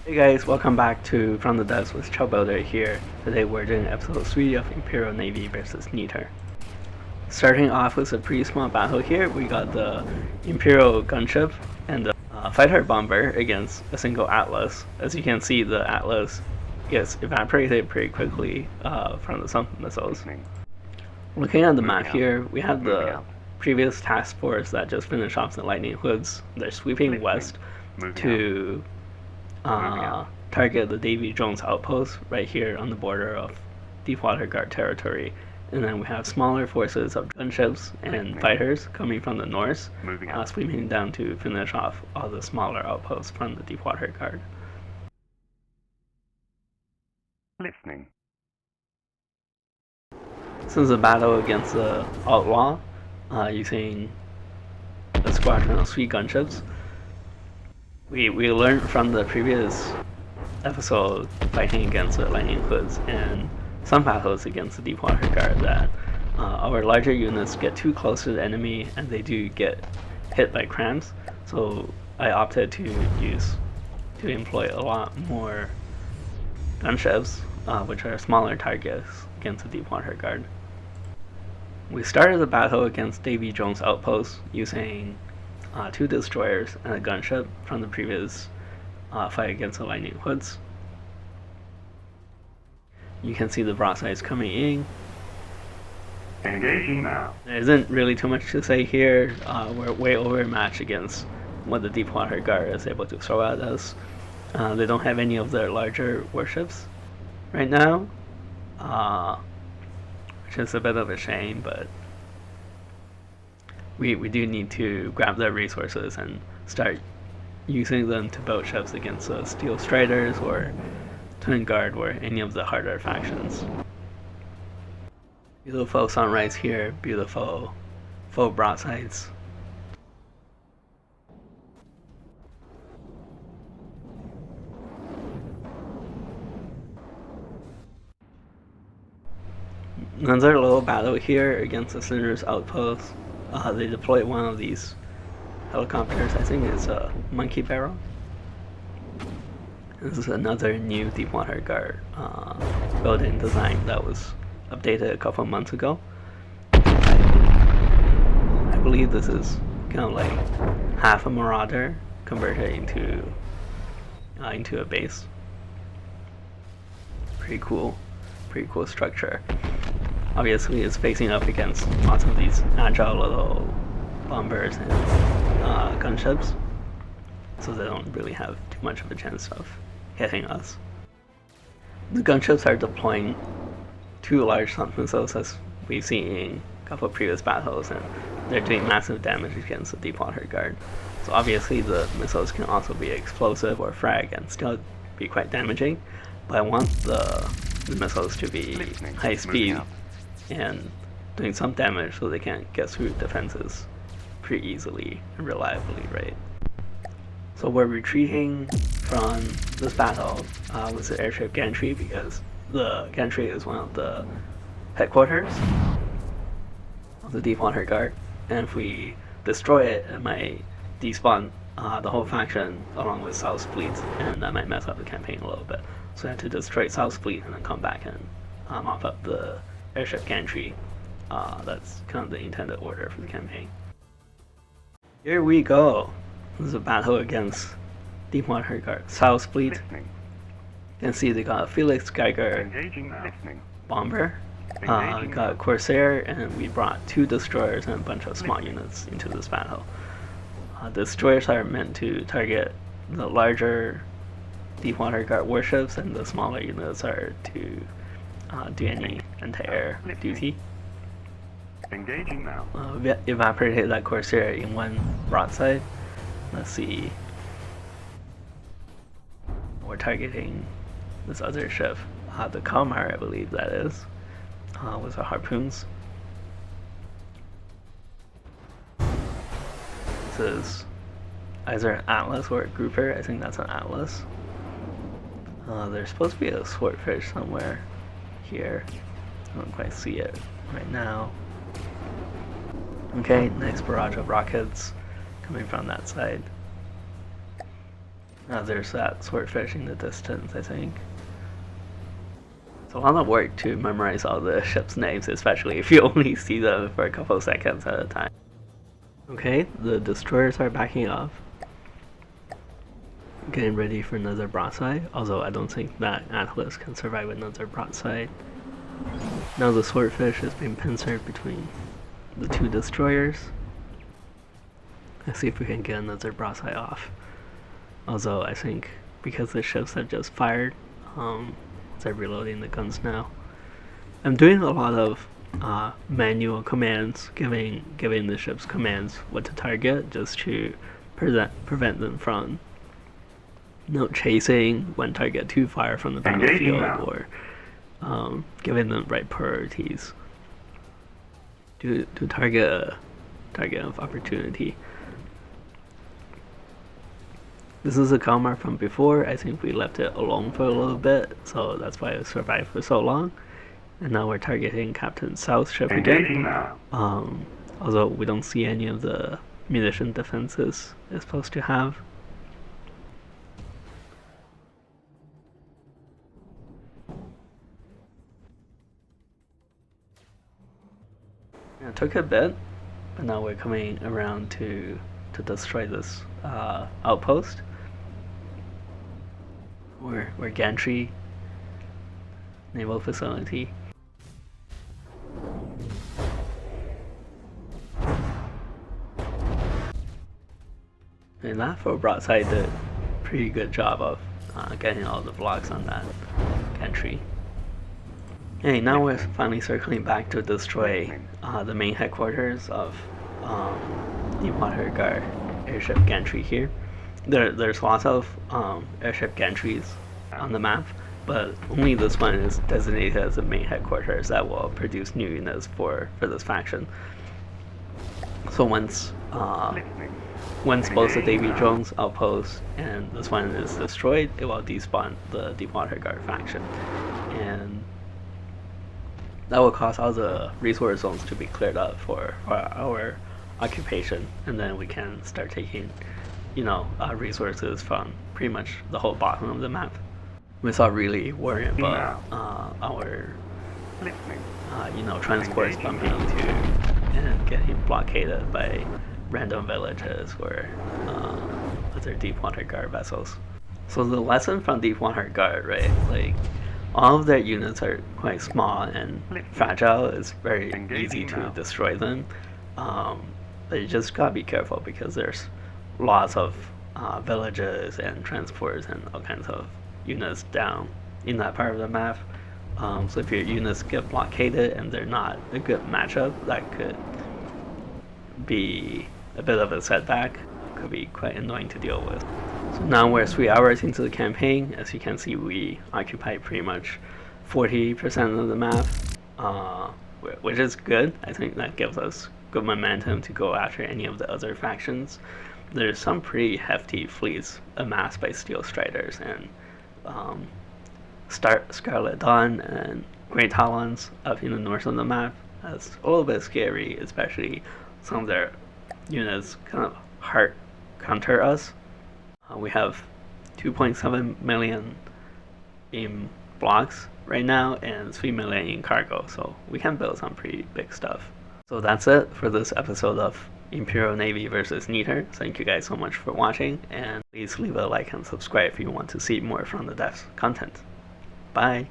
Hey guys, welcome back to Fromthedepths with ChillBuilder here. Today we're doing episode 3 of Imperial Navy versus Cinder. Starting off with a pretty small battle here, we got the Imperial gunship and the fighter bomber against a single Atlas. As you can see, the Atlas gets evaporated pretty quickly from the sun missiles. Looking at the map here, we have the previous task force that just finished off the lightning hoods. They're sweeping west to target the Davy Jones outpost right here on the border of Deep Water Guard territory. And then we have smaller forces of gunships and fighters coming from the north, sweeping down to finish off all the smaller outposts from the Deep Water Guard. Listening. This is a battle against the Outlaw, using a squadron of 3 gunships. We learned from the previous episode fighting against the Lightning Hoods and some battles against the Deep Water Guard that our larger units get too close to the enemy and they do get hit by cramps. So I opted to employ a lot more gunships, which are smaller targets against the Deep Water Guard. We started the battle against Davy Jones outpost using 2 destroyers and a gunship from the previous fight against the Lightning Hoods. You can see the broadsides coming in. Engaging now. There isn't really too much to say here. We're way overmatched against what the Deep Water Guard is able to throw at us. They don't have any of their larger warships right now, which is a bit of a shame, but we do need to grab their resources and start using them to build ships against the Steel Striders or Twin Guard or any of the harder factions. Beautiful sunrise here, beautiful full broadsides. Another little battle here against the Cinder's outpost. They deployed one of these helicopters. I think it's a monkey barrel. This is another new Deep Water Guard building design that was updated a couple months ago. I believe this is kind of like half a Marauder converted into a base. Pretty cool structure. Obviously, it's facing up against lots of these agile little bombers and gunships, so they don't really have too much of a chance of hitting us. The gunships are deploying 2 large sun missiles, as we've seen in a couple of previous battles, and they're doing massive damage against the Deep Water Guard. So obviously the missiles can also be explosive or frag and still be quite damaging, but I want the missiles to be high speed and doing some damage so they can't get through defenses pretty easily and reliably, right? So we're retreating from this battle with the airship gantry because the gantry is one of the headquarters of the Deep Water Guard, and if we destroy it, it might despawn the whole faction along with South Fleet, and that might mess up the campaign a little bit. So we have to destroy South Fleet and then come back and mop up the airship gantry. That's kind of the intended order for the campaign. Here we go. This is a battle against Deep Water Guard South Fleet. Listening. You can see they got a Felix Geiger Engaging now. Listening. bomber, got a Corsair, and we brought 2 destroyers and a bunch of small units into this battle. Destroyers are meant to target the larger Deep Water Guard warships, and the smaller units are to do any anti-air duty. Engaging now. We evaporated that Corsair in 1 broadside. Let's see. We're targeting this other ship, the Kalmar, I believe that is, with our harpoons. This is either an Atlas or a grouper. I think that's an Atlas. There's supposed to be a swordfish somewhere here. I don't quite see it right now. Okay, nice barrage of rockets coming from that side. Now there's that swordfish in the distance, I think. It's a lot of work to memorize all the ship's names, especially if you only see them for a couple of seconds at a time. Okay, the destroyers are backing off. Getting ready for another broadside, although I don't think that Atlas can survive another broadside. Now the swordfish is being pincered between the two destroyers. Let's see if we can get another broadside off. Although I think because the ships have just fired, they're reloading the guns now. I'm doing a lot of manual commands, giving the ships commands what to target, just to prevent them from chasing when target too far from the battlefield, or giving them right priorities to target a target of opportunity. This is a Kalmar from before. I think we left it alone for a little bit, so that's why it survived for so long. And now we're targeting Captain South's ship again. Although we don't see any of the munition defenses it's supposed to have. It took a bit, but now we're coming around to destroy this outpost. We're gantry naval facility. And that for broadside did a pretty good job of getting all the blocks on that gantry. Hey, now we're finally circling back to destroy the main headquarters of Deep Guard airship gantry here. There's lots of airship gantries on the map, but only this one is designated as the main headquarters that will produce new units for this faction. So once both the Davy Jones outpost and this one is destroyed, it will despawn the Deepwater Guard faction, and that will cause all the resource zones to be cleared up for our occupation, and then we can start taking, resources from pretty much the whole bottom of the map without really worrying about our transports bumping into and getting blockaded by random villages or other Deepwater Guard vessels. So the lesson from Deepwater Guard, right? Like, all of their units are quite small and fragile. It's very easy to destroy them. But you just gotta be careful because there's lots of villages and transports and all kinds of units down in that part of the map. So if your units get blockaded and they're not a good matchup, that could be a bit of a setback. Could be quite annoying to deal with. So now we're 3 hours into the campaign. As you can see, we occupy pretty much 40% of the map, which is good. I think that gives us good momentum to go after any of the other factions. There's some pretty hefty fleets amassed by Steel Striders and Scarlet Dawn and Great Talons up in the north of the map. That's a little bit scary, especially some of their units kind of hard counter us. We have 2.7 million in blocks right now and 3 million in cargo, so we can build some pretty big stuff. So that's it for this episode of Imperial Navy versus Neater. Thank you guys so much for watching, and please leave a like and subscribe if you want to see more From the Depths content. Bye!